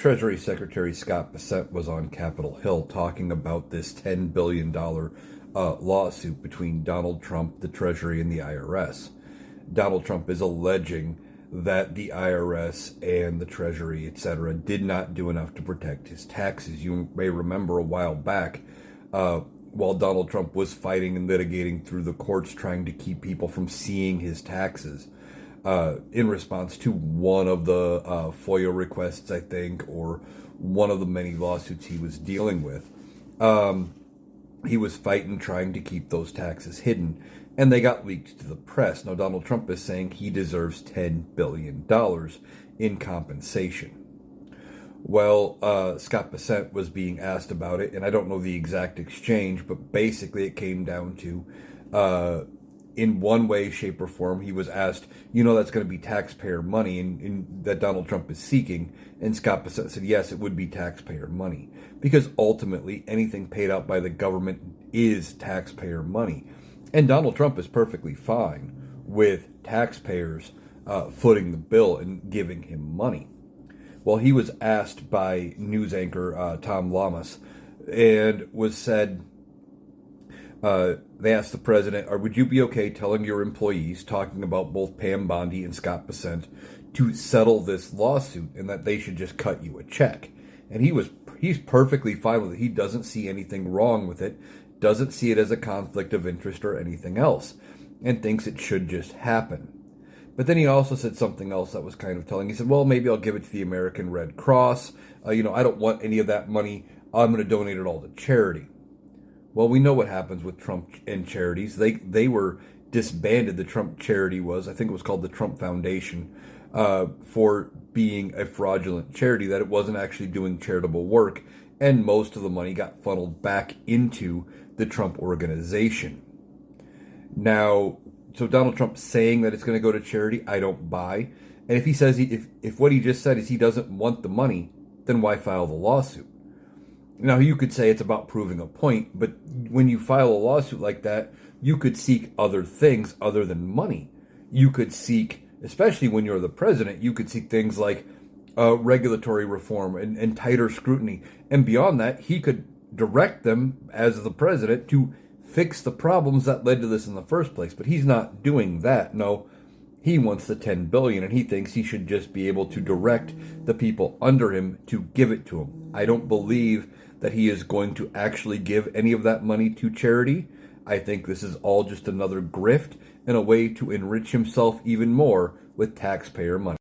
Treasury Secretary Scott Bessent was on Capitol Hill talking about this $10 billion lawsuit between Donald Trump, the Treasury, and the IRS. Donald Trump is alleging that the IRS and the Treasury, etc., did not do enough to protect his taxes. You may remember a while back, while Donald Trump was fighting and litigating through the courts trying to keep people from seeing his taxes, in response to one of the FOIA requests, I think, or one of the many lawsuits he was dealing with. He was fighting, trying to keep those taxes hidden, and they got leaked to the press. Now, Donald Trump is saying he deserves $10 billion in compensation. Well, Scott Bessent was being asked about it, and I don't know the exact exchange, but basically it came down to, in one way, shape, or form, he was asked, that's going to be taxpayer money and that Donald Trump is seeking. And Scott Bessent said, yes, it would be taxpayer money. Because ultimately, anything paid out by the government is taxpayer money. And Donald Trump is perfectly fine with taxpayers footing the bill and giving him money. Well, he was asked by news anchor Tom Lamas and was said, they asked the president, would you be okay telling your employees, talking about both Pam Bondi and Scott Bessent, to settle this lawsuit and that they should just cut you a check? And he's perfectly fine with it. He doesn't see anything wrong with it, doesn't see it as a conflict of interest or anything else, and thinks it should just happen. But then he also said something else that was kind of telling. He said, well, maybe I'll give it to the American Red Cross. I don't want any of that money. I'm going to donate it all to charity. Well, we know what happens with Trump and charities. They were disbanded. The Trump charity was, I think it was called the Trump Foundation, for being a fraudulent charity, that it wasn't actually doing charitable work, and most of the money got funneled back into the Trump organization. Now, so Donald Trump saying that it's going to go to charity, I don't buy. And if he says, if what he just said is he doesn't want the money, then why file the lawsuit? Now, you could say it's about proving a point, but when you file a lawsuit like that, you could seek other things other than money. You could seek, especially when you're the president, you could seek things like regulatory reform and tighter scrutiny. And beyond that, he could direct them as the president to fix the problems that led to this in the first place. But he's not doing that. No, he wants the $10 billion, and he thinks he should just be able to direct the people under him to give it to him. I don't believe that he is going to actually give any of that money to charity. I think this is all just another grift and a way to enrich himself even more with taxpayer money.